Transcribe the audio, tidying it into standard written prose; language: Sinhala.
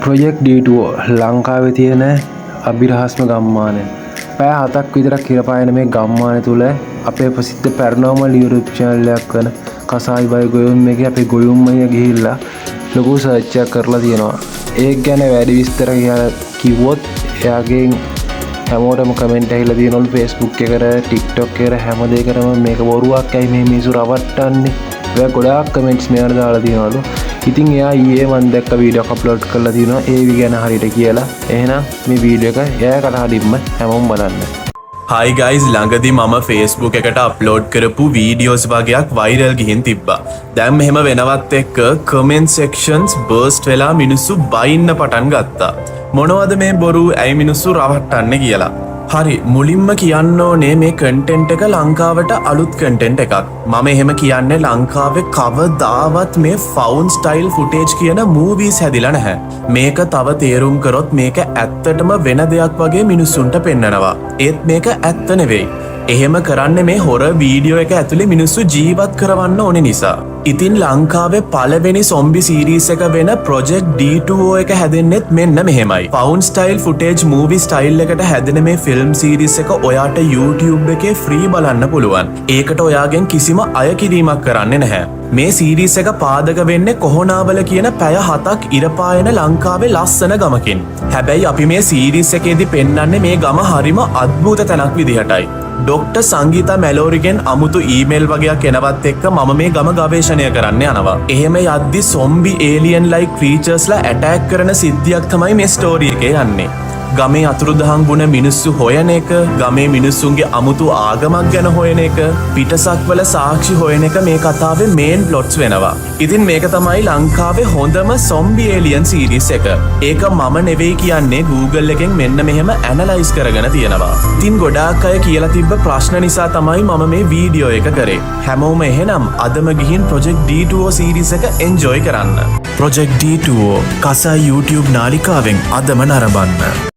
ප්‍රොජෙක්ට් D2 ලංකාවේ තියෙන අභිරහස්ම ගම්මානය. පැය 7ක් විතර කිරපායන මේ ගම්මානය තුල අපේ ප්‍රසිද්ධ පැරනෝමල් YouTube channel එකක් වන කසායි බයි ගොයුම් එකේ අපේ ගොයුම්මය ගිහිල්ලා ලොකු සර්ච් එකක් කරලා තියෙනවා. ඒක ගැන වැඩි විස්තර කිව්වොත් එයාගෙන් හැමෝටම කමෙන්ට් ඇහිලා තියෙනවලු Facebook එකට TikTok එකට හැම දෙයකටම මේක බොරුවක් ඇයි මේ මිනිස්සු රවට්ටන්නේ. ඔයා ගොඩාක් කමෙන්ට්ස් මෙයාට දාලා තියෙනවලු. ඉතින් එයා ඊයේ මම දැක්ක වීඩියෝ එකක් අප්ලෝඩ් කරලා තියෙනවා ඒ ගැන හරියට කියලා. එහෙනම් මේ වීඩියෝ එක එයා කටහඬින්ම හැමෝම බලන්න. Hi guys, ළඟදී මම Facebook එකට අප්ලෝඩ් කරපු වීඩියෝස් වගේක් වයිරල් ගිහින් තිබ්බා. දැන් මෙහෙම වෙනවත් එක්ක comment sections burst වෙලා මිනිස්සු බයින්න පටන් ගත්තා. මොනවද මේ බොරු ඇයි මිනිස්සු රවට්ටන්නේ කියලා. හරි, මුලින්ම කියන්න ඕනේ මේ කන්ටෙන්ට් එක ලංකාවට අලුත් කන්ටෙන්ට් එකක්. මම එහෙම කියන්නේ ලංකාවේ කවදාවත් මේ ෆවුන්ඩ් ස්ටයිල් ෆුටේජ් කියන මූවීස් හැදිලා නැහැ. මේක තව තේරුම් කරොත් මේක ඇත්තටම වෙන දෙයක් වගේ මිනිස්සුන්ට පෙන්නනවා. ඒත් මේක ඇත්ත නෙවෙයි. එහෙම කරන්නේ මේ හොරර් වීඩියෝ එක ඇතුලේ මිනිස්සු ජීවත් කරවන්න ඕනේ නිසා. ඉතින් ලංකාවේ පළවෙනි සොම්බි සීරීස් එක වෙන ප්‍රොජෙක්ට් D2O එක හැදෙන්නෙත් මෙන්න මෙහෙමයි. ෆවුන්ඩ් ස්ටයිල් ෆුටේජ් මූවි ස්ටයිල් එකට හැදෙන මේ ෆිල්ම් සීරීස් එක ඔයාට YouTube එකේ ෆ්‍රී බලන්න පුළුවන්. ඒකට ඔයාගෙන් කිසිම අයකිරීමක් කරන්නේ නැහැ. මේ සීරීස් එක පාදක වෙන්නේ කොහොනාවල කියන පැය 7ක් ඉරපායන ලංකාවේ ලස්සන ගමකින්. හැබැයි අපි මේ සීරීස් එකේදී පෙන්වන්නේ මේ ගම හරිම අద్භූත තැනක් විදිහටයි. ඩොක්ටර් සංගීතා මැලෝරිගෙන් අමුතු ඊමේල් වගේක් එනවත් එක්ක මම මේ ගම ගවේෂණය කරන්න යනවා. එහෙම යද්දි සොම්බි ඒලියන් ලයික් ක්‍රීචර්ස්ලා ඇටැක් කරන සිද්ධියක් තමයි මේ ස්ටෝරි එකේ යන්නේ. ගමේ අතුරුදහන් වුණ මිනිස්සු හොයන එක, ගමේ මිනිස්සුන්ගේ අමුතු ආගමක් ගැන හොයන එක, පිටසක්වල සාක්ෂි හොයන එක මේ කතාවේ මේන් ප්ලොට්ස් වෙනවා. ඉතින් මේක තමයි ලංකාවේ හොඳම සොම්බි ඒලියන් සීරීස් එක. ඒක මම නෙවෙයි කියන්නේ, Google එකෙන් මෙන්න මෙහෙම ඇනලයිස් කරගෙන තියෙනවා. ඉතින් ගොඩාක් අය කියලා තිබ්බ ප්‍රශ්න නිසා තමයි මම මේ වීඩියෝ එක කරේ. හැමෝම එහෙනම් අදම ගිහින් ප්‍රොජෙක්ට් D2O සීරීස් එක එන්ජොයි කරන්න. ප්‍රොජෙක්ට් D2O කසායි YouTube නාලිකාවෙන් අදම නරඹන්න.